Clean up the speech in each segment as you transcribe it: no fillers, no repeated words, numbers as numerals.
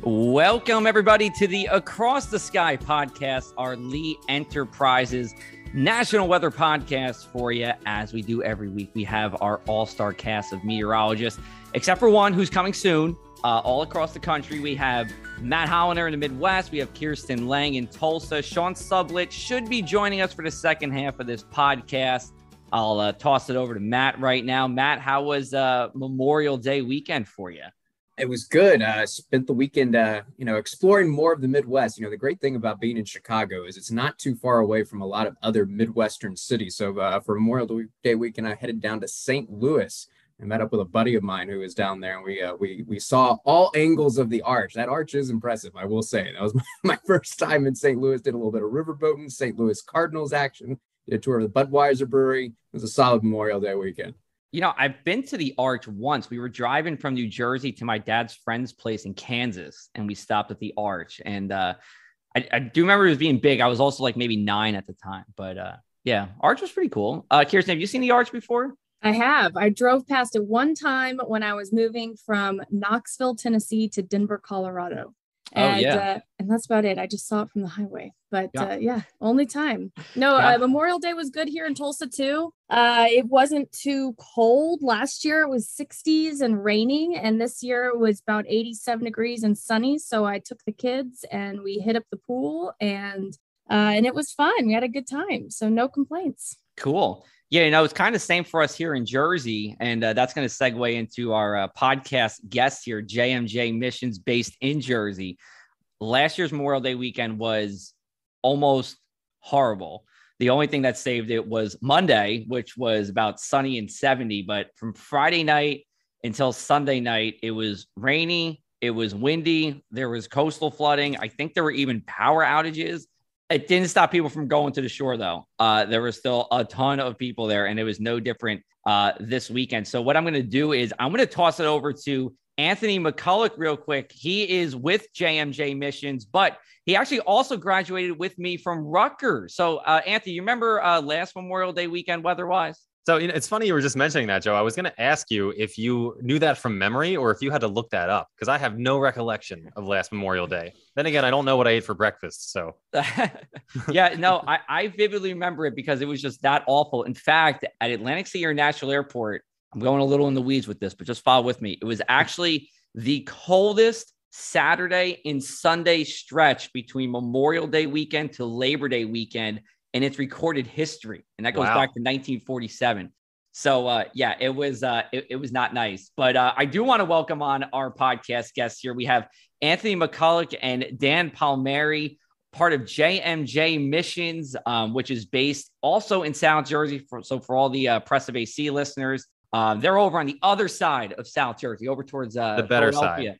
Welcome, everybody, to the Across the Sky podcast, our Lee Enterprises National Weather podcast for you. As we do every week, we have our all-star cast of meteorologists, except for one who's coming soon. All across the country, we have Matt Hollander in the Midwest. We have Kirsten Lang in Tulsa. Sean Sublett should be joining us for the second half of this podcast. I'll toss it over to Matt right now. Matt, how was Memorial Day weekend for you? It was good. Spent the weekend, exploring more of the Midwest. The great thing about being in Chicago is it's not too far away from a lot of other Midwestern cities. So for Memorial Day weekend, I headed down to St. Louis and met up with a buddy of mine who was down there. And we saw all angles of the arch. That arch is impressive, I will say. That was my first time in St. Louis. Did a little bit of riverboating, St. Louis Cardinals action. Did a tour of the Budweiser Brewery. It was a solid Memorial Day weekend. I've been to the Arch once. We were driving from New Jersey to my dad's friend's place in Kansas, and we stopped at the Arch. And I do remember it was being big. I was also like maybe 9 at the time. But yeah, Arch was pretty cool. Kirsten, have you seen the Arch before? I have. I drove past it one time when I was moving from Knoxville, Tennessee to Denver, Colorado. And, and that's about it. I just saw it from the highway, but only time. No, Memorial Day was good here in Tulsa too. It wasn't too cold. Last year it was 60s and raining, and this year it was about 87 degrees and sunny. So I took the kids and we hit up the pool, and it was fun. We had a good time. So no complaints. Cool. Yeah, it's kind of the same for us here in Jersey, and that's going to segue into our podcast guest here, JMJ Missions, based in Jersey. Last year's Memorial Day weekend was almost horrible. The only thing that saved it was Monday, which was about sunny and 70, but from Friday night until Sunday night, it was rainy, it was windy, there was coastal flooding. I think there were even power outages. It didn't stop people from going to the shore, though. There was still a ton of people there, and it was no different this weekend. So what I'm going to do is I'm going to toss it over to Anthony McCulloch real quick. He is with JMJ Missions, but he actually also graduated with me from Rutgers. So, Anthony, you remember last Memorial Day weekend weather-wise? So it's funny you were just mentioning that, Joe. I was going to ask you if you knew that from memory or if you had to look that up, because I have no recollection of last Memorial Day. Then again, I don't know what I ate for breakfast. So I vividly remember it because it was just that awful. In fact, at Atlantic City International Airport, I'm going a little in the weeds with this, but just follow with me. It was actually the coldest Saturday and Sunday stretch between Memorial Day weekend to Labor Day weekend in its recorded history. And that goes back to 1947. So it was not nice, but I do want to welcome on our podcast guests here. We have Anthony McCulloch and Dan Palmieri, part of JMJ Missions, which is based also in South Jersey. For all the Press of AC listeners, they're over on the other side of South Jersey, over towards the better side.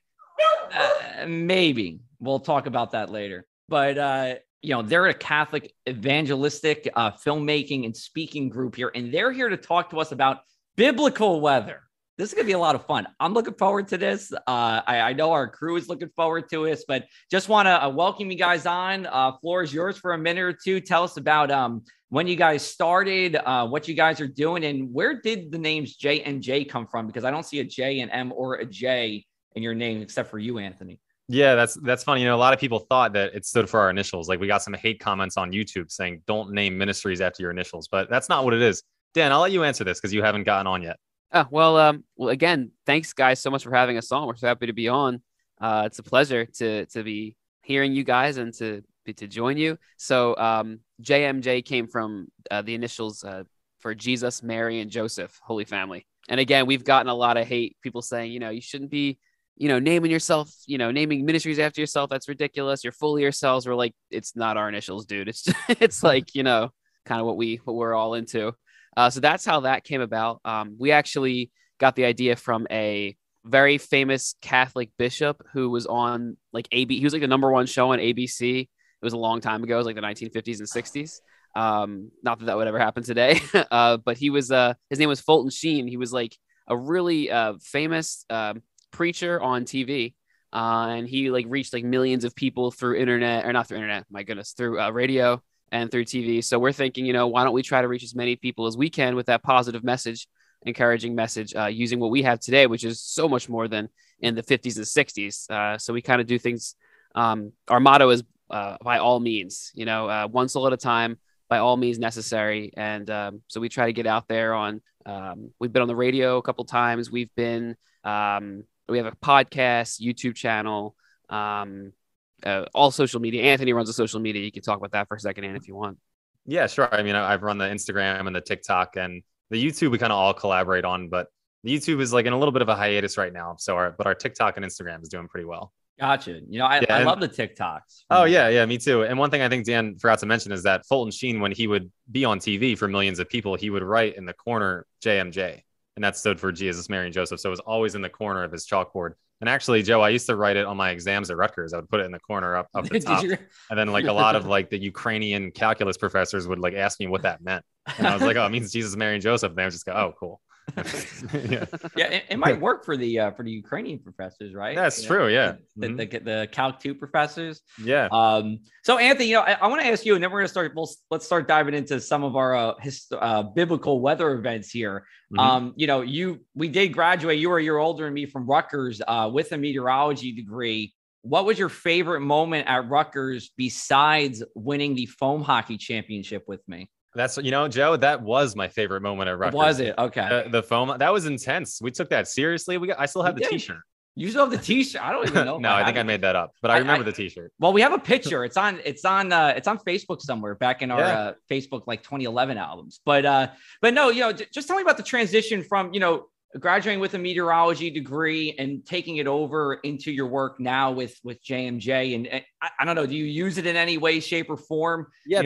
Maybe we'll talk about that later, but they're a Catholic evangelistic filmmaking and speaking group here, and they're here to talk to us about biblical weather. This is going to be a lot of fun. I'm looking forward to this. I know our crew is looking forward to this, but just want to welcome you guys on. Floor is yours for a minute or two. Tell us about when you guys started, what you guys are doing, and where did the names J and J come from? Because I don't see a J and M or a J in your name, except for you, Anthony. Yeah, that's funny. A lot of people thought that it stood for our initials. Like we got some hate comments on YouTube saying, don't name ministries after your initials, but that's not what it is. Dan, I'll let you answer this because you haven't gotten on yet. Well, again, thanks guys so much for having us on. We're so happy to be on. It's a pleasure to be hearing you guys and to join you. So JMJ came from the initials for Jesus, Mary, and Joseph, Holy Family. And again, we've gotten a lot of hate, people saying, you shouldn't be naming yourself, naming ministries after yourself. That's ridiculous. You're full of yourselves. We're like, it's not our initials, dude. It's just, it's like, kind of what we're all into. So that's how that came about. We actually got the idea from a very famous Catholic bishop who was on he was like the number one show on ABC. It was a long time ago. It was like the 1950s and 60s. Not that would ever happen today. But he was, his name was Fulton Sheen. He was like a really famous preacher on TV. And he reached millions of people through internet, or not through internet, my goodness, through radio and through TV. So we're thinking, why don't we try to reach as many people as we can with that positive message encouraging message using what we have today, which is so much more than in the 50s and 60s. So we kind of do things. Our motto is by all means, one soul at a time, by all means necessary. And so we try to get out there on, we've been on the radio a couple times. We've been, we have a podcast, YouTube channel, all social media. Anthony runs the social media. You can talk about that for a second, Ann, if you want. Yeah, sure. I mean, I've run the Instagram and the TikTok, and the YouTube we kind of all collaborate on, but the YouTube is like in a little bit of a hiatus right now. So our TikTok and Instagram is doing pretty well. Gotcha. I love the TikToks. Oh yeah, me too. And one thing I think Dan forgot to mention is that Fulton Sheen, when he would be on TV for millions of people, he would write in the corner JMJ, and that stood for Jesus, Mary, and Joseph. So it was always in the corner of his chalkboard. And actually, Joe, I used to write it on my exams at Rutgers. I would put it in the corner up the top. And then like a lot of like the Ukrainian calculus professors would like ask me what that meant. And I was like, oh, it means Jesus, Mary, and Joseph. And they would just go, oh, cool. It might work for the Ukrainian professors, right? That's true. Yeah. The Calc 2 professors. Yeah. So Anthony, I want to ask you, and then we're going to let's start diving into some of our biblical weather events here. We did graduate. You were a year older than me from Rutgers with a meteorology degree. What was your favorite moment at Rutgers besides winning the foam hockey championship with me? That's, Joe, that was my favorite moment at Rutgers. Was it? Okay. The foam, that was intense. We took that seriously. I still have the t-shirt. You still have the t-shirt? I don't even know. No, I think I made that up, but I remember the t-shirt. Well, we have a picture. It's on Facebook somewhere back in our Facebook, like 2011 albums. But no, just tell me about the transition from, graduating with a meteorology degree and taking it over into your work now with JMJ. And I don't know, do you use it in any way, shape, or form? Yeah,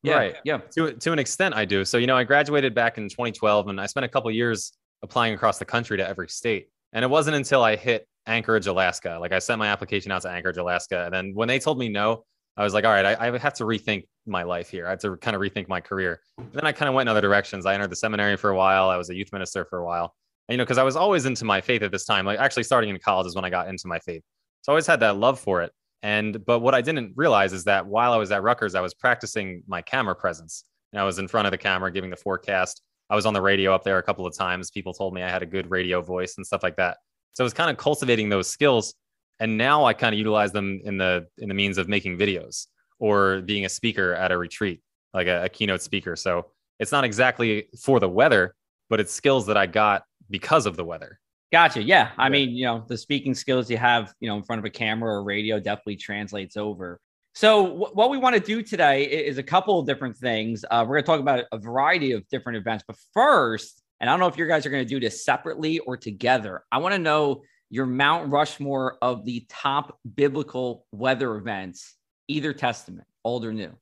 right. Yeah. To an extent, I do. So, I graduated back in 2012, and I spent a couple of years applying across the country to every state. And it wasn't until I hit Anchorage, Alaska. Like I sent my application out to Anchorage, Alaska. And then when they told me no, I was like, all right, I have to rethink my life here. I have to kind of rethink my career. And then I kind of went in other directions. I entered the seminary for a while. I was a youth minister for a while. And, because I was always into my faith at this time. Like actually starting in college is when I got into my faith. So I always had that love for it. But what I didn't realize is that while I was at Rutgers, I was practicing my camera presence. And I was in front of the camera giving the forecast. I was on the radio up there a couple of times. People told me I had a good radio voice and stuff like that. So I was kind of cultivating those skills. And now I kind of utilize them in the means of making videos or being a speaker at a retreat, like a keynote speaker. So it's not exactly for the weather, but it's skills that I got because of the weather. Gotcha. Yeah. I mean, the speaking skills you have, in front of a camera or radio definitely translates over. So what we want to do today is a couple of different things. We're going to talk about a variety of different events. But first, and I don't know if you guys are going to do this separately or together, I want to know your Mount Rushmore of the top biblical weather events, either testament, old or new.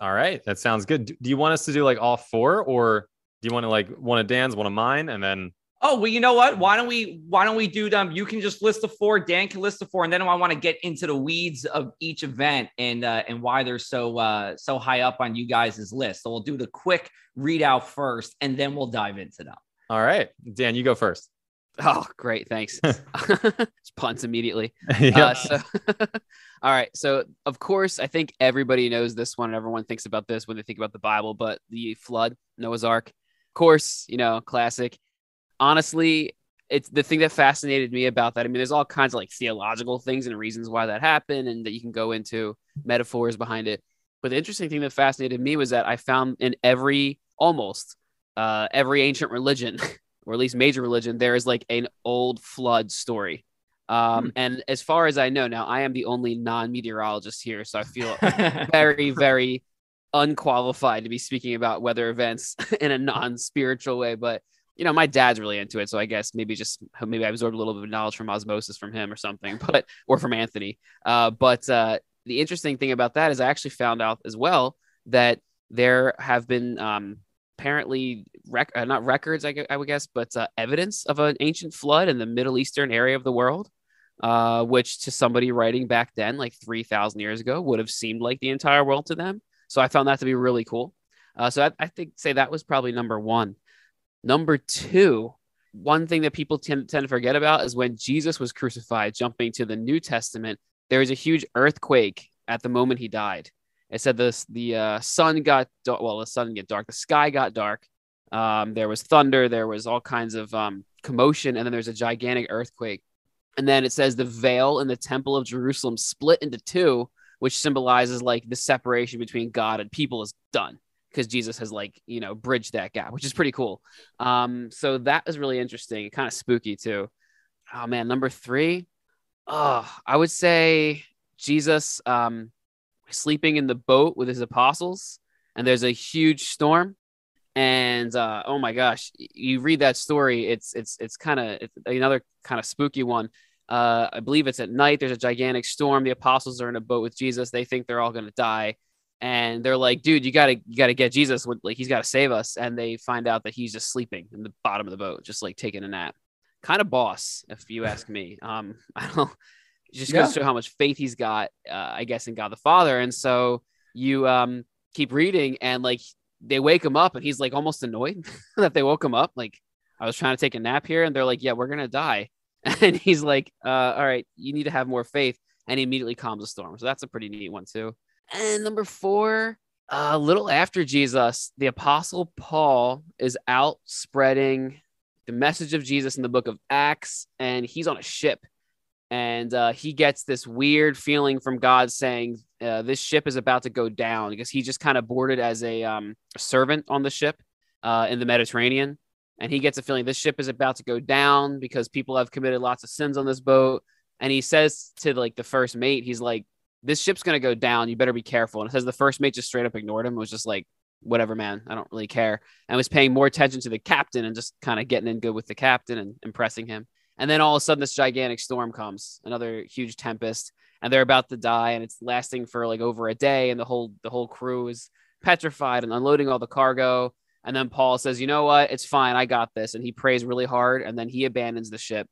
All right. That sounds good. Do you want us to do like all four, or do you want to like one of Dan's, one of mine, and then... Oh, well, you know what? Why don't we do them? You can just list the four. Dan can list the four, and then I want to get into the weeds of each event and why they're so high up on you guys' list. So we'll do the quick readout first, and then we'll dive into them. All right, Dan, you go first. Oh, great, thanks. Just punts immedially. Yeah. All right. So of course, I think everybody knows this one. Everyone thinks about this when they think about the Bible, but the flood, Noah's Ark, of course, classic. Honestly, it's the thing that fascinated me about that. I mean, there's all kinds of like theological things and reasons why that happened and that you can go into metaphors behind it. But the interesting thing that fascinated me was that I found in almost every ancient religion, or at least major religion, there is like an old flood story. And as far as I know now, I am the only non-meteorologist here. So I feel very, very unqualified to be speaking about weather events in a non-spiritual way. But my dad's really into it, so I guess maybe I absorbed a little bit of knowledge from osmosis from him or something, or from Anthony. But the interesting thing about that is I actually found out as well that there have been apparently not records, I would guess, but evidence of an ancient flood in the Middle Eastern area of the world, which to somebody writing back then, like 3,000 years ago, would have seemed like the entire world to them. So I found that to be really cool. So I say that was probably number one. Number two, one thing that people tend to forget about is when Jesus was crucified, jumping to the New Testament, there was a huge earthquake at the moment he died. It said the sun got dark. Well, the sun got dark. The sky got dark. There was thunder. There was all kinds of commotion. And then there's a gigantic earthquake. And then it says the veil in the temple of Jerusalem split into two, which symbolizes like the separation between God and people is done because Jesus has like, bridged that gap, which is pretty cool. So that is really interesting. Kind of spooky too. Oh man, number 3. I would say Jesus sleeping in the boat with his apostles, and there's a huge storm. And oh my gosh, you read that story, it's kind of another kind of spooky one. I believe it's at night. There's a gigantic storm. The apostles are in a boat with Jesus. They think they're all going to die, and they're like, "Dude, you gotta get Jesus. Like he's got to save us." And they find out that he's just sleeping in the bottom of the boat, just like taking a nap. Kind of boss, if you ask me. I don't know. Just goes to show how much faith he's got, I guess, in God the Father. And so you keep reading, and like they wake him up, and he's like almost annoyed that they woke him up. Like, I was trying to take a nap here, and they're like, "Yeah, we're gonna die." And he's like, all right, you need to have more faith. And he immediately calms the storm. So that's a pretty neat one too. And number 4, a little after Jesus, the apostle Paul is out spreading the message of Jesus in the book of Acts, and he's on a ship. And he gets this weird feeling from God saying this ship is about to go down, because he just kind of boarded as a servant on the ship in the Mediterranean. And he gets a feeling this ship is about to go down because people have committed lots of sins on this boat. And he says to like the first mate, he's like, this ship's going to go down. You better be careful. And it says the first mate just straight up ignored him. It was just like, whatever, man, I don't really care. And was paying more attention to the captain and just kind of getting in good with the captain and impressing him. And then all of a sudden this gigantic storm comes, another huge tempest, and they're about to die. And it's lasting for like over a day. And the whole crew is petrified and unloading all the cargo. And then Paul says, you know what? It's fine. I got this. And he prays really hard. And then he abandons the ship.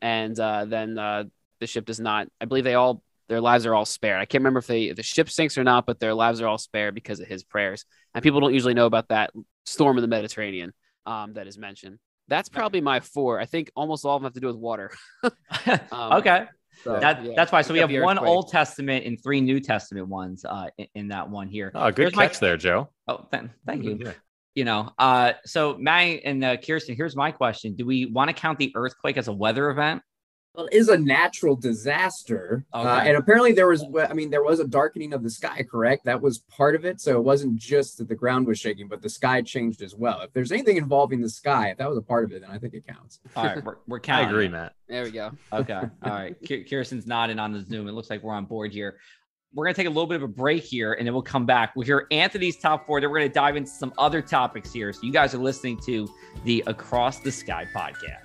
And then the ship does not, I believe their lives are all spared. I can't remember if the ship sinks or not, but their lives are all spared because of his prayers. And people don't usually know about that storm in the Mediterranean that is mentioned. That's probably my 4. I think almost all of them have to do with water. Okay. So, that's why. So we have 1 Old Testament and 3 New Testament ones in that one here. Oh, good catch there, Joe. Oh, thank you. So Matt and Kirsten, here's my question. Do we want to count the earthquake as a weather event? Well, it is a natural disaster. Okay. And apparently there was a darkening of the sky, correct? That was part of it. So it wasn't just that the ground was shaking, but the sky changed as well. If there's anything involving the sky, if that was a part of it, then I think it counts. All right, we're counting. I agree, Matt. There we go. Okay. All right. Kirsten's nodding on the Zoom. It looks like we're on board here. We're going to take a little bit of a break here, and then we'll come back. We'll hear Anthony's top 4. Then we're going to dive into some other topics here. So you guys are listening to the Across the Sky podcast.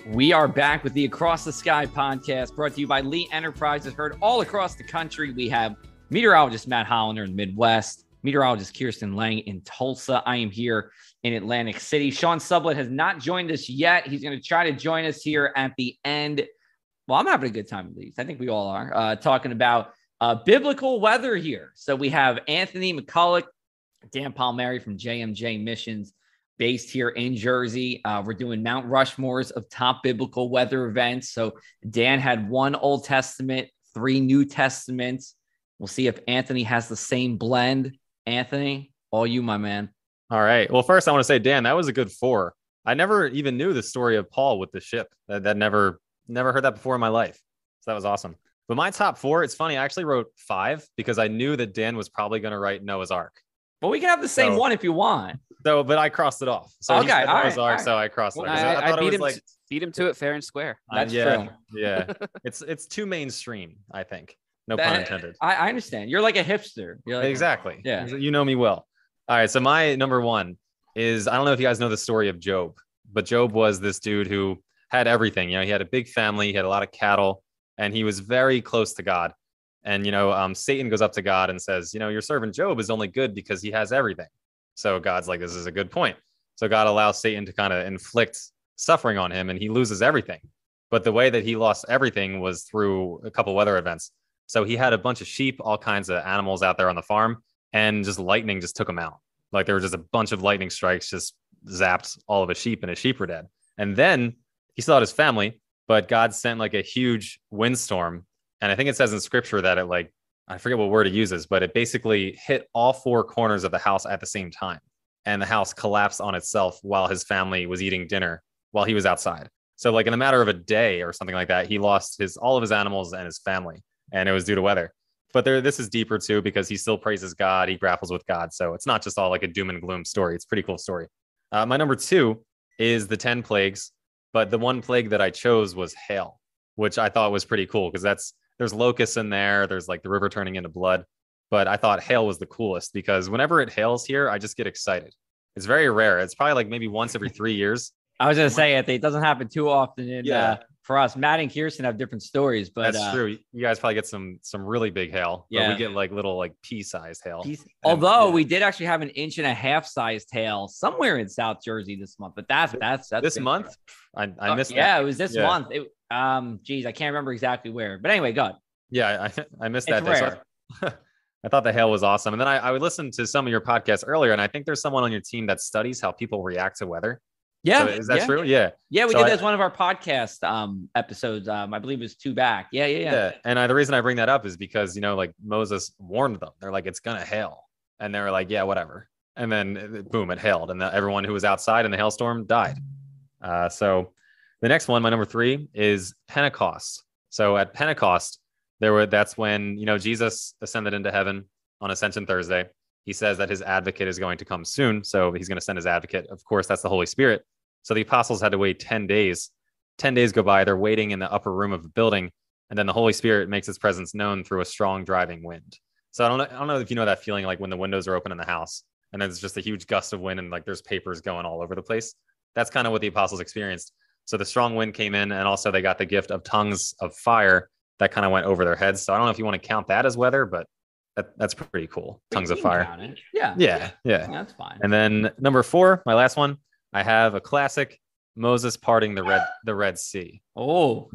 We are back with the Across the Sky podcast, brought to you by Lee Enterprises, heard all across the country. We have meteorologist Matt Hollander in the Midwest, meteorologist Kirsten Lang in Tulsa. I am here in Atlantic City. Sean Sublett has not joined us yet. He's going to try to join us here at the end. Well, I'm having a good time, at least. I think we all are, talking about biblical weather here. So we have Anthony McCulloch, Dan Palmieri from JMJ Missions, based here in Jersey. We're doing Mount Rushmores of top biblical weather events. So Dan had 1 Old Testament, 3 New Testaments. We'll see if Anthony has the same blend. Anthony, all you, my man. All right. Well, first I want to say, Dan, that was a good 4. I never even knew the story of Paul with the ship. That never heard that before in my life. So that was awesome. But my top 4, it's funny. I actually wrote 5 because I knew that Dan was probably going to write Noah's Ark. Well, we can have the same one if you want. So, but I crossed it off. So okay, Noah's Ark, so I crossed it off. I beat him to it fair and square. That's true. Yeah. It's too mainstream, I think. No pun intended. I understand. You're like a hipster. You're like exactly. Yeah. You know me well. All right. So my number 1 is, I don't know if you guys know the story of Job, but Job was this dude who had everything. He had a big family, he had a lot of cattle, and he was very close to God. And, Satan goes up to God and says, your servant Job is only good because he has everything. So God's like, this is a good point. So God allows Satan to kind of inflict suffering on him, and he loses everything. But the way that he lost everything was through a couple weather events. So he had a bunch of sheep, all kinds of animals out there on the farm, and just lightning just took him out. Like there were just a bunch of lightning strikes, just zapped all of his sheep, and his sheep were dead. And then he still had his family, but God sent like a huge windstorm. And I think it says in scripture that it I forget what word it uses, but it basically hit all four corners of the house at the same time. And the house collapsed on itself while his family was eating dinner while he was outside. So like in a matter of a day or something like that, he lost all of his animals and his family, and it was due to weather. But this is deeper too, because he still praises God. He grapples with God. So it's not just all like a doom and gloom story. It's a pretty cool story. My number 2 is the 10 plagues, but the one plague that I chose was hail, which I thought was pretty cool because there's locusts in there. There's like the river turning into blood. But I thought hail was the coolest because whenever it hails here, I just get excited. It's very rare. It's probably like maybe once every 3 years. I was going to say, it doesn't happen too often. For us, Matt and Kirsten have different stories, but that's true. You guys probably get some really big hail. Yeah, but we get like little like pea-sized hail. Although we did actually have an 1.5-inch sized hail somewhere in South Jersey this month, but that's this month. I missed. Yeah, it was this month. Geez, I can't remember exactly where, but anyway, go. Yeah, I missed that day. So I thought the hail was awesome, and then I would listen to some of your podcasts earlier, and I think there's someone on your team that studies how people react to weather. Yeah. So is that true? Yeah. Yeah, we did that as one of our podcast episodes. I believe it was 2 back. Yeah. And the reason I bring that up is because, like Moses warned them. They're like, it's going to hail. And they were like, yeah, whatever. And then boom, it hailed. And everyone who was outside in the hailstorm died. So the next one, my number 3, is Pentecost. So at Pentecost, that's when, Jesus ascended into heaven on Ascension Thursday. He says that his advocate is going to come soon. So he's going to send his advocate. Of course, that's the Holy Spirit. So the apostles had to wait 10 days. 10 days go by. They're waiting in the upper room of the building. And then the Holy Spirit makes his presence known through a strong driving wind. So I don't know if you know that feeling, like when the windows are open in the house and then it's just a huge gust of wind and like there's papers going all over the place. That's kind of what the apostles experienced. So the strong wind came in, and also they got the gift of tongues of fire that kind of went over their heads. So I don't know if you want to count that as weather, but that's pretty cool. Tongues of fire. Yeah. That's fine. And then number 4, my last one, I have a classic: Moses parting the Red Sea. Oh,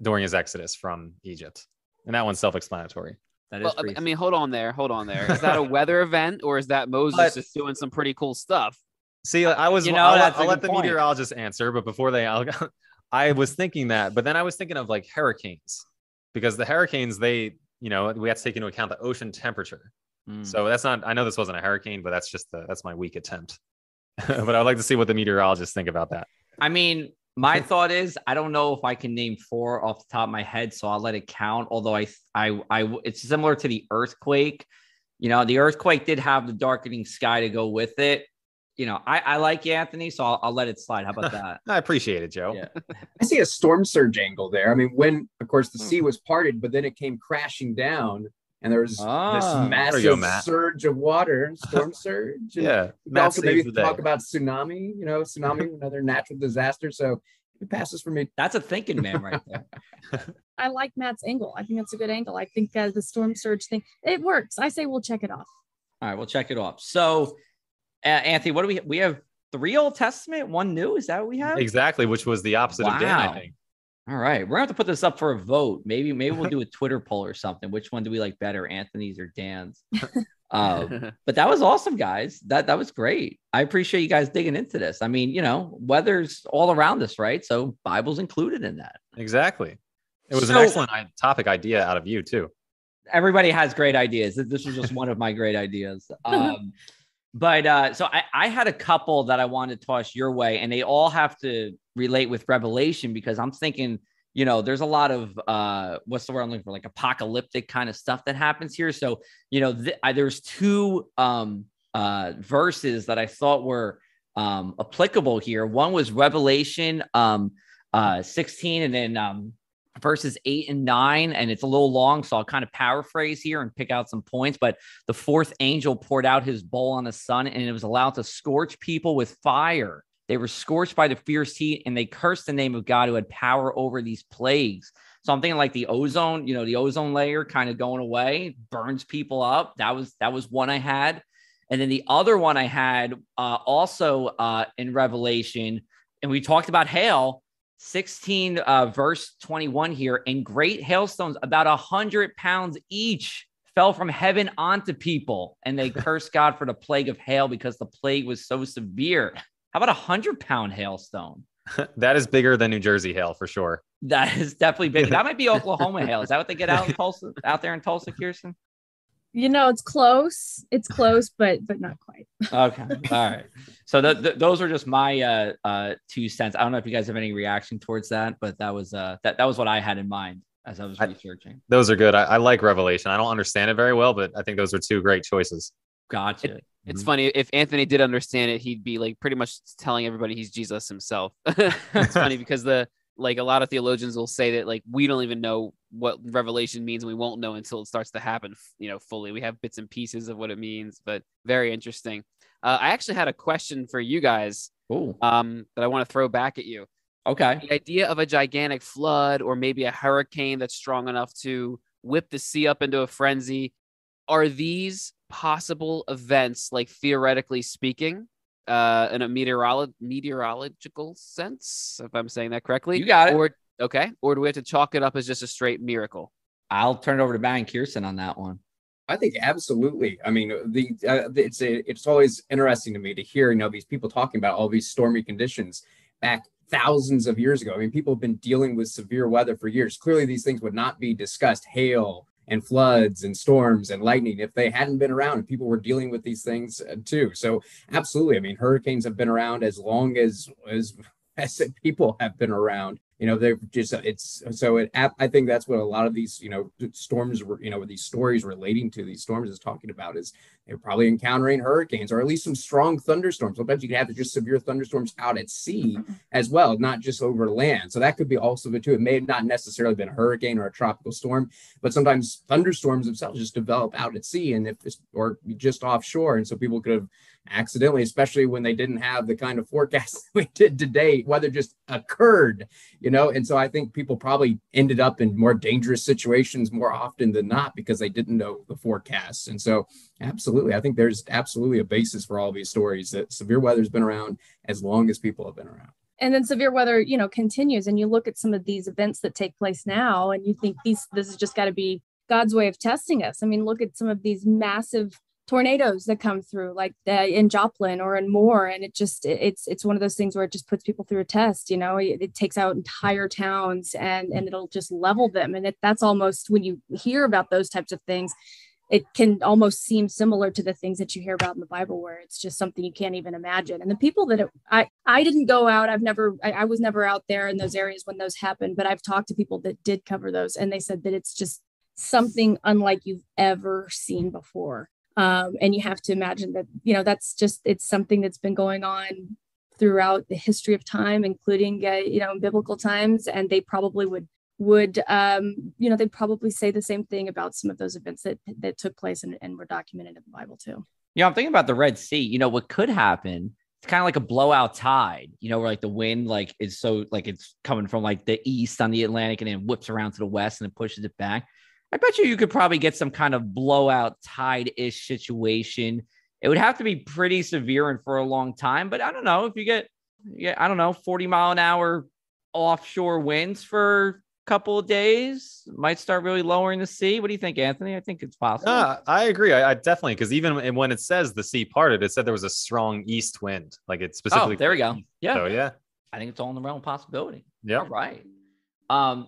during his exodus from Egypt, and that one's self-explanatory. That is. I mean, hold on there. Is that a weather event, or is that Moses just doing some pretty cool stuff? See, I'll let the meteorologist answer, but before I was thinking that, but then I was thinking of like hurricanes, because the hurricanes, we have to take into account the ocean temperature. So that's not, I know this wasn't a hurricane, but that's my weak attempt. But I'd like to see what the meteorologists think about that. I mean, my thought is, I don't know if I can name 4 off the top of my head, so I'll let it count. Although it's similar to the earthquake. The earthquake did have the darkening sky to go with it. I like you, Anthony, so I'll let it slide. How about that? I appreciate it, Joe. Yeah. I see a storm surge angle there. I mean, when, of course, the sea was parted, but then it came crashing down. And there was this massive surge of water, storm surge. Yeah. Also maybe talk about tsunami, another natural disaster. So it passes for me. That's a thinking man right there. I like Matt's angle. I think that's a good angle. I think the storm surge thing, it works. I say we'll check it off. All right, we'll check it off. So, Anthony, what do we have? 3 Old Testament, 1 New? Is that what we have? Exactly, which was the opposite of Dan, I think. All right, we're gonna have to put this up for a vote. Maybe we'll do a Twitter poll or something. Which one do we like better, Anthony's or Dan's? But that was awesome, guys. That was great. I appreciate you guys digging into this. I mean, weather's all around us, right? So Bible's included in that. Exactly. It was an excellent topic idea out of you too. Everybody has great ideas. This was just one of my great ideas. But so I had a couple that I wanted to toss your way, and they all have to relate with Revelation, because I'm thinking, there's a lot of what's the word I'm looking for, like apocalyptic kind of stuff that happens here. So, there's 2 verses that I thought were applicable here. One was Revelation 16, and then verses 8 and 9, and it's a little long, so I'll kind of paraphrase here and pick out some points. But the 4th angel poured out his bowl on the sun, and it was allowed to scorch people with fire. They were scorched by the fierce heat, and they cursed the name of God who had power over these plagues. So I'm thinking like the ozone, the ozone layer kind of going away, burns people up. That was one I had. And then the other one I had also in Revelation, and we talked about hail, 16 verse 21 here, and great hailstones about 100 pounds each fell from heaven onto people, and they cursed God for the plague of hail because the plague was so severe. How about 100-pound hailstone? That is bigger than New Jersey hail for sure. That is definitely big. That might be Oklahoma hail. Is that what they get out in Tulsa, out there in Tulsa, Kirsten? It's close. It's close, but not quite. Okay. All right. So those are just my 2 cents. I don't know if you guys have any reaction towards that, but that was that was what I had in mind as I was researching. Those are good. I like Revelation. I don't understand it very well, but I think those are 2 great choices. Gotcha. It's funny, if Anthony did understand it, he'd be like pretty much telling everybody he's Jesus himself. It's funny because a lot of theologians will say that like we don't even know what Revelation means, and we won't know until it starts to happen, fully. We have bits and pieces of what it means, but very interesting. I actually had a question for you guys that I want to throw back at you. Okay. The idea of a gigantic flood or maybe a hurricane that's strong enough to whip the sea up into a frenzy. Are these possible events, like theoretically speaking, in a meteorological sense, if I'm saying that correctly? You got it. Or do we have to chalk it up as just a straight miracle? I'll turn it over to Matt and Kirsten on that one. I think absolutely. I mean, it's always interesting to me to hear, these people talking about all these stormy conditions back thousands of years ago. I mean, people have been dealing with severe weather for years. Clearly, these things would not be discussed, hail and floods and storms and lightning, if they hadn't been around, and people were dealing with these things too. So absolutely. I mean, hurricanes have been around as long as people have been around. They've just, I think that's what a lot of these, storms were, these stories relating to these storms is talking about, is they're probably encountering hurricanes or at least some strong thunderstorms. Sometimes you can have just severe thunderstorms out at sea as well, not just over land. So that could be also the too. It may have not necessarily been a hurricane or a tropical storm, but sometimes thunderstorms themselves just develop out at sea or just offshore. And so people could have accidentally, especially when they didn't have the kind of forecast we did today, weather just occurred, and so I think people probably ended up in more dangerous situations more often than not because they didn't know the forecast. And so absolutely, I think there's absolutely a basis for all these stories that severe weather has been around as long as people have been around. And then severe weather, continues, and you look at some of these events that take place now and you think this has just got to be God's way of testing us. I mean, look at some of these massive tornadoes that come through, like in Joplin or in Moore, and it's one of those things where it just puts people through a test. It takes out entire towns and it'll just level them. And that's almost, when you hear about those types of things, it can almost seem similar to the things that you hear about in the Bible, where it's just something you can't even imagine. And the people that I didn't go out, I was never out there in those areas when those happened, but I've talked to people that did cover those, and they said that it's just something unlike you've ever seen before. And you have to imagine that, it's something that's been going on throughout the history of time, including, in biblical times. And they probably would they'd probably say the same thing about some of those events that took place and were documented in the Bible too. I'm thinking about the Red Sea. What could happen, it's kind of like a blowout tide, where like the wind, is so it's coming from the east on the Atlantic and then whips around to the west and it pushes it back. I bet you could probably get some kind of blowout tide-ish situation. It would have to be pretty severe and for a long time, but I don't know if you get 40 mile an hour offshore winds for a couple of days, might start really lowering the sea. What do you think, Anthony? I think it's possible. I agree. I definitely, because even when it says the sea parted, it said there was a strong east wind. It specifically. Oh, there we go. Yeah. So, yeah. I think it's all in the realm of possibility. Yeah. All right.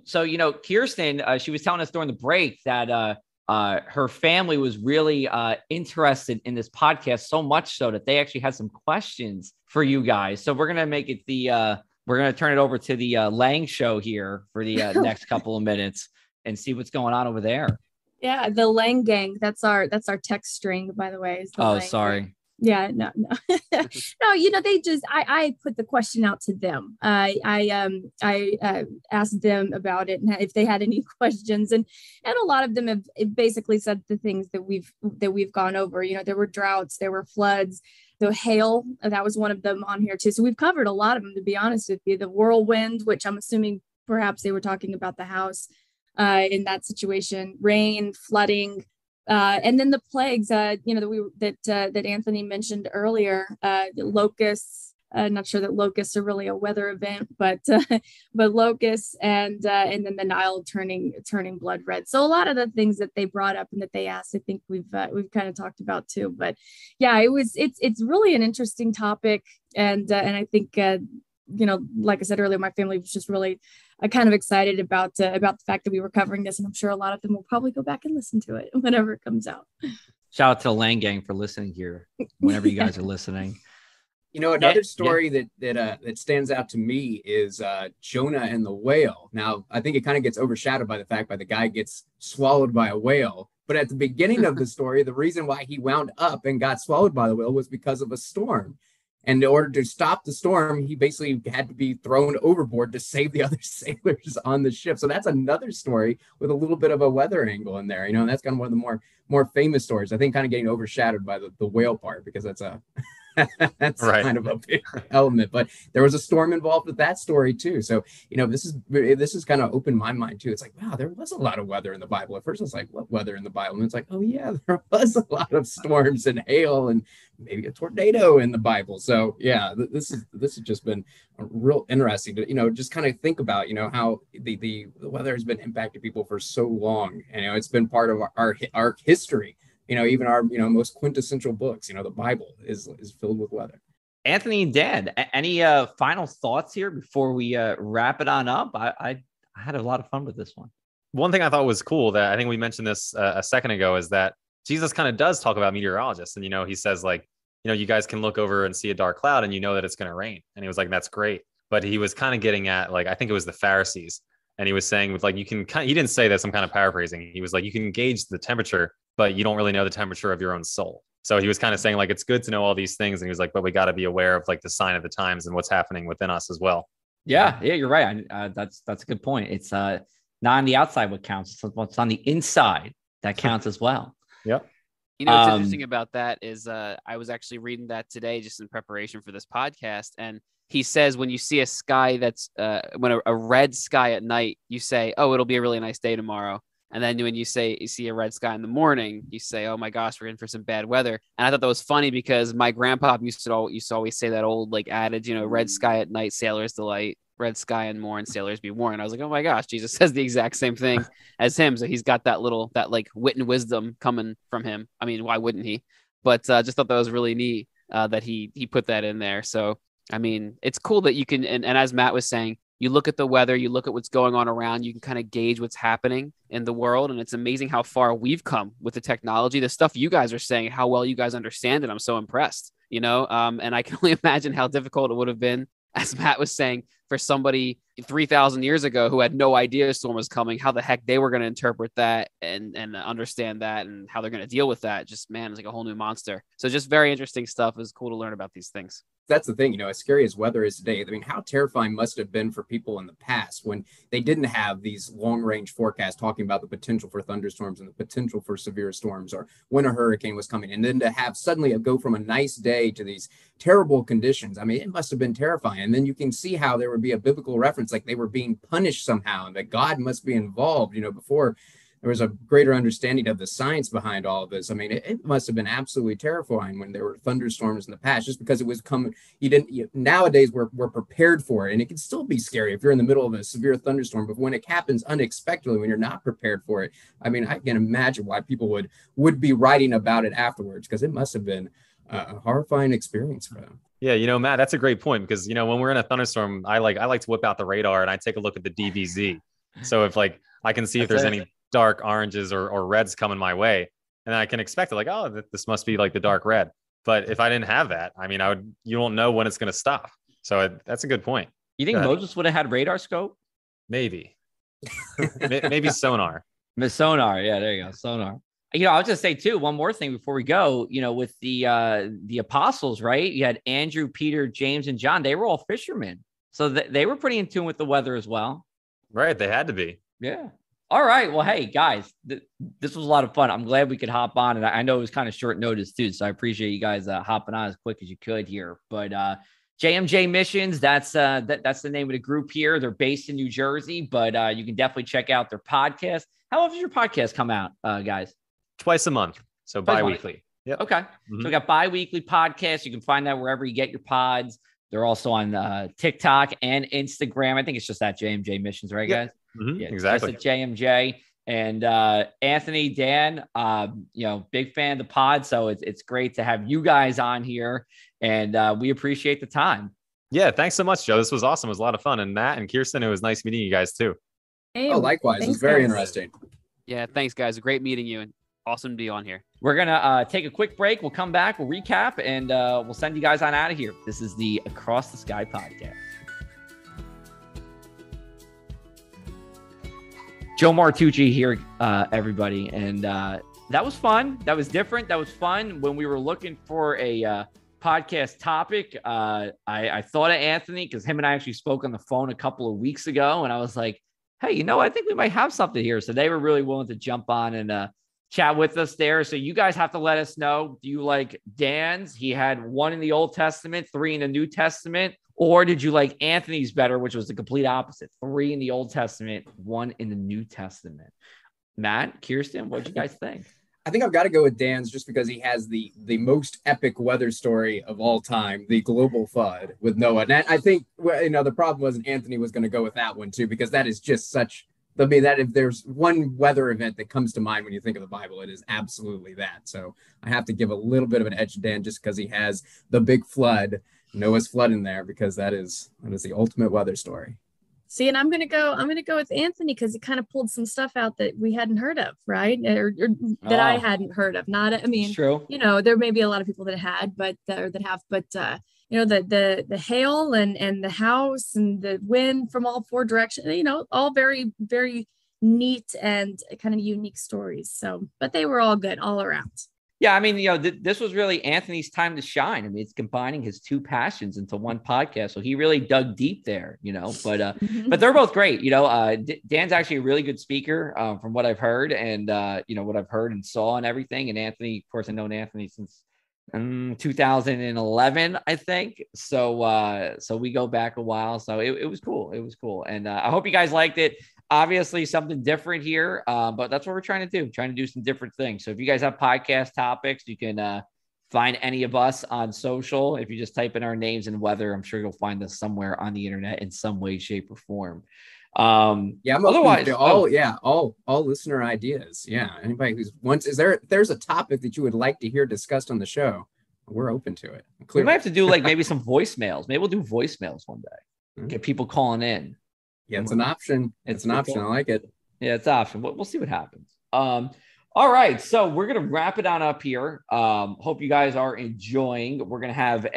So, Kirsten, she was telling us during the break that her family was really interested in this podcast, so much so that they actually had some questions for you guys. So we're going to make it we're going to turn it over to the Lang show here for the next couple of minutes and see what's going on over there. Yeah. The Lang gang. That's our text string, by the way. Oh, sorry. Gang. Yeah, no. No, they just, I put the question out to them. I asked them about it and if they had any questions, and a lot of them have basically said the things that we've gone over. There were droughts, there were floods, the hail, that was one of them on here too. So we've covered a lot of them, to be honest with you. The whirlwind, which I'm assuming perhaps they were talking about the house in that situation, rain, flooding. And then the plagues, that Anthony mentioned earlier, the locusts. Not sure that locusts are really a weather event, but locusts and then the Nile turning blood red. So a lot of the things that they brought up and that they asked, I think we've kind of talked about too. But yeah, it's really an interesting topic, and I think like I said earlier, my family was just really kind of excited about the fact that we were covering this. And I'm sure a lot of them will probably go back and listen to it whenever it comes out. Shout out to the Lang Gang for listening here whenever you guys are listening. Another story that stands out to me is Jonah and the whale. Now, I think it kind of gets overshadowed by the guy gets swallowed by a whale. But at the beginning of the story, the reason why he wound up and got swallowed by the whale was because of a storm. And in order to stop the storm, he basically had to be thrown overboard to save the other sailors on the ship. So that's another story with a little bit of a weather angle in there. And that's kind of one of the more famous stories. I think kind of getting overshadowed by the whale part, because that's that's right. Kind of a big element, but there was a storm involved with that story too. So, this is kind of opened my mind too. It's like, wow, there was a lot of weather in the Bible. At first it's like, what weather in the Bible? And it's like, oh yeah, there was a lot of storms and hail and maybe a tornado in the Bible. So yeah, this has just been real interesting to, just kind of think about, how the weather has been impacting people for so long. And, it's been part of our history. Even our, most quintessential books, the Bible is filled with weather. Anthony and Dan, any final thoughts here before we wrap it on up? I had a lot of fun with this one. One thing I thought was cool that I think we mentioned this a second ago is that Jesus kind of does talk about meteorologists. And, he says you guys can look over and see a dark cloud and that it's going to rain. And he was like, that's great. But he was kind of getting at I think it was the Pharisees. And he was saying with he didn't say this, I'm kind of paraphrasing. He was like, you can gauge the temperature, but you don't really know the temperature of your own soul. So he was kind of saying it's good to know all these things. And he was like, but we got to be aware of the sign of the times and what's happening within us as well. Yeah, you're right. That's a good point. It's not on the outside what counts. It's what's on the inside that counts as well. Yep. What's interesting about that is I was actually reading that today just in preparation for this podcast. And he says when you see a sky that's when a red sky at night, you say, oh, it'll be a really nice day tomorrow. And then when you see a red sky in the morning, you say, oh my gosh, we're in for some bad weather. And I thought that was funny because my grandpa used to always say that old adage, red sky at night, sailor's delight, red sky and morn, sailors be warned. I was like, oh my gosh, Jesus says the exact same thing as him. So he's got that wit and wisdom coming from him. I mean, why wouldn't he? But just thought that was really neat that he put that in there. So, I mean, it's cool that you can, and as Matt was saying, you look at the weather, you look at what's going on around, you can kind of gauge what's happening in the world. And it's amazing how far we've come with the technology, the stuff you guys are saying, how well you guys understand it. I'm so impressed, and I can only imagine how difficult it would have been, as Matt was saying, for somebody 3,000 years ago who had no idea a storm was coming, how the heck they were going to interpret that and understand that and how they're going to deal with that. Just, man, it's like a whole new monster. So just very interesting stuff. It's cool to learn about these things. That's the thing, as scary as weather is today. I mean, how terrifying must have been for people in the past when they didn't have these long range forecasts talking about the potential for thunderstorms and the potential for severe storms, or when a hurricane was coming. And then to have suddenly go from a nice day to these terrible conditions. I mean, it must have been terrifying. And then you can see how there would be a biblical reference, like they were being punished somehow, and that God must be involved, before there was a greater understanding of the science behind all of this. I mean, it must have been absolutely terrifying when there were thunderstorms in the past, just because it was coming. Nowadays we're prepared for it, and it can still be scary if you're in the middle of a severe thunderstorm. But when it happens unexpectedly, when you're not prepared for it, I mean, I can imagine why people would be writing about it afterwards, because it must have been a horrifying experience for them. Yeah, Matt, that's a great point, because when we're in a thunderstorm, I like to whip out the radar and I take a look at the DVZ. So if I can see if there's any dark oranges or reds coming my way, and I can expect it, oh, this must be the dark red. But if I didn't have that, I mean, you won't know when it's going to stop. So that's a good point. You think Moses would have had radar scope? Maybe. Maybe sonar. Sonar. Yeah, there you go. Sonar. I'll just say too, one more thing before we go, with the apostles, right? You had Andrew, Peter, James, and John. They were all fishermen. So they were pretty in tune with the weather as well. Right. They had to be. Yeah. All right. Well, hey, guys, this was a lot of fun. I'm glad we could hop on. And I know it was kind of short notice, too. So I appreciate you guys hopping on as quick as you could here. But JMJ Missions, that's the name of the group here. They're based in New Jersey, but you can definitely check out their podcast. How often does your podcast come out, guys? Twice a month. So bi-weekly. Yeah. Okay. So we got bi-weekly podcasts. You can find that wherever you get your pods. They're also on TikTok and Instagram. I think it's just at JMJ Missions, right, guys? Mm-hmm. Yeah, exactly. Just at JMJ. And Anthony, Dan, big fan of the pod. So it's great to have you guys on here. And we appreciate the time. Yeah, thanks so much, Joe. This was awesome. It was a lot of fun. And Matt and Kirsten, it was nice meeting you guys too. Hey, likewise. It was very interesting. Yeah, thanks, guys. Great meeting you, and awesome to be on here. We're going to take a quick break. We'll come back, we'll recap, and we'll send you guys on out of here. This is the Across the Sky podcast. Joe Martucci here, everybody. And that was fun. That was different. That was fun. When we were looking for a podcast topic, I thought of Anthony because him and I actually spoke on the phone a couple of weeks ago. And I was like, hey, I think we might have something here. So they were really willing to jump on and chat with us there. So you guys have to let us know. Do you like Dan's? He had 1 in the Old Testament, 3 in the New Testament. Or did you like Anthony's better, which was the complete opposite? 3 in the Old Testament, 1 in the New Testament. Matt, Kirsten, what do you guys think? I think I've got to go with Dan's just because he has the most epic weather story of all time, the global flood with Noah. And I think, the problem wasn't Anthony was going to go with that one too, because that is just such, that if there's one weather event that comes to mind when you think of the Bible, it is absolutely that. So I have to give a little bit of an edge to Dan just because he has the big flood, Noah's flood in there, because that is the ultimate weather story. See, and I'm gonna go with Anthony because he kind of pulled some stuff out that we hadn't heard of, right? Or that I hadn't heard of. True. There may be a lot of people that had, but the hail and the house and the wind from all 4 directions, all very, very neat and kind of unique stories. So, but they were all good all around. Yeah, I mean, this was really Anthony's time to shine. I mean, it's combining his 2 passions into one podcast. So he really dug deep there, but they're both great. Dan's actually a really good speaker from what I've heard and, what I've heard and saw and everything. And Anthony, of course, I've known Anthony since 2011, I think. So we go back a while. So it was cool. It was cool. And I hope you guys liked it. Obviously something different here, but that's what we're trying to do some different things. So if you guys have podcast topics, you can find any of us on social. If you just type in our names and weather, I'm sure you'll find us somewhere on the internet in some way, shape, or form. I'm otherwise to all listener ideas. Yeah. Anybody there's a topic that you would like to hear discussed on the show, we're open to it. Clearly. We might have to do maybe some voicemails. Maybe we'll do voicemails one day. Get people calling in. Yeah, it's an option. It's an option. I like it. Yeah, it's an option. We'll see what happens. All right. So we're going to wrap it on up here. Hope you guys are enjoying. We're going to have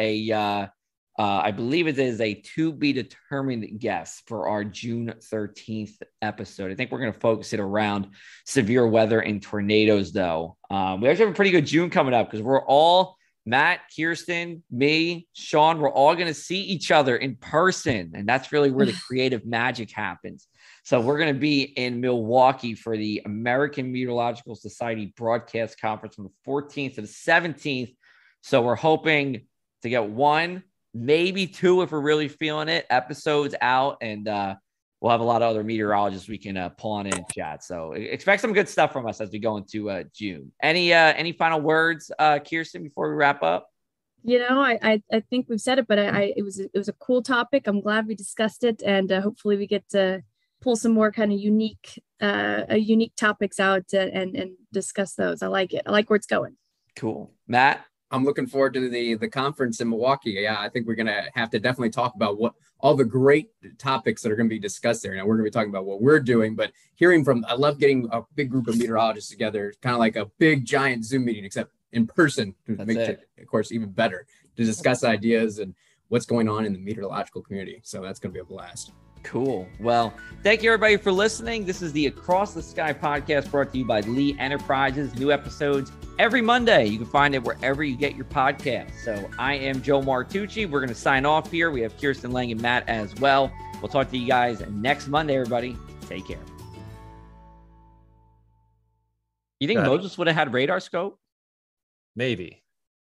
I believe it is a to be determined guest for our June 13th episode. I think we're going to focus it around severe weather and tornadoes, though. We actually have a pretty good June coming up because we're all Matt, Kirsten, me, Sean, we're all going to see each other in person. And that's really where the creative magic happens. So we're going to be in Milwaukee for the American Meteorological Society broadcast conference from the 14th to the 17th. So we're hoping to get 1, maybe 2, if we're really feeling it, episodes out. And we'll have a lot of other meteorologists we can pull on in and chat. So expect some good stuff from us as we go into June. Any final words, Kirsten, before we wrap up? I think we've said it, but it was a cool topic. I'm glad we discussed it, and hopefully we get to pull some more kind of unique topics out and discuss those. I like it. I like where it's going. Cool. Matt? I'm looking forward to the conference in Milwaukee. Yeah, I think we're going to have to definitely talk about what all the great topics that are going to be discussed there. Now, we're going to be talking about what we're doing, but I love getting a big group of meteorologists together, kind of like a big, giant Zoom meeting, except in person, to make it, of course, even better, to discuss ideas and what's going on in the meteorological community. So that's going to be a blast. Cool. Well, thank you, everybody, for listening. This is the Across the Sky podcast brought to you by Lee Enterprises. New episodes every Monday. You can find it wherever you get your podcasts. So I am Joe Martucci. We're going to sign off here. We have Kirsten Lang and Matt as well. We'll talk to you guys next Monday, everybody. Take care. You think Moses would have had radar scope? Maybe.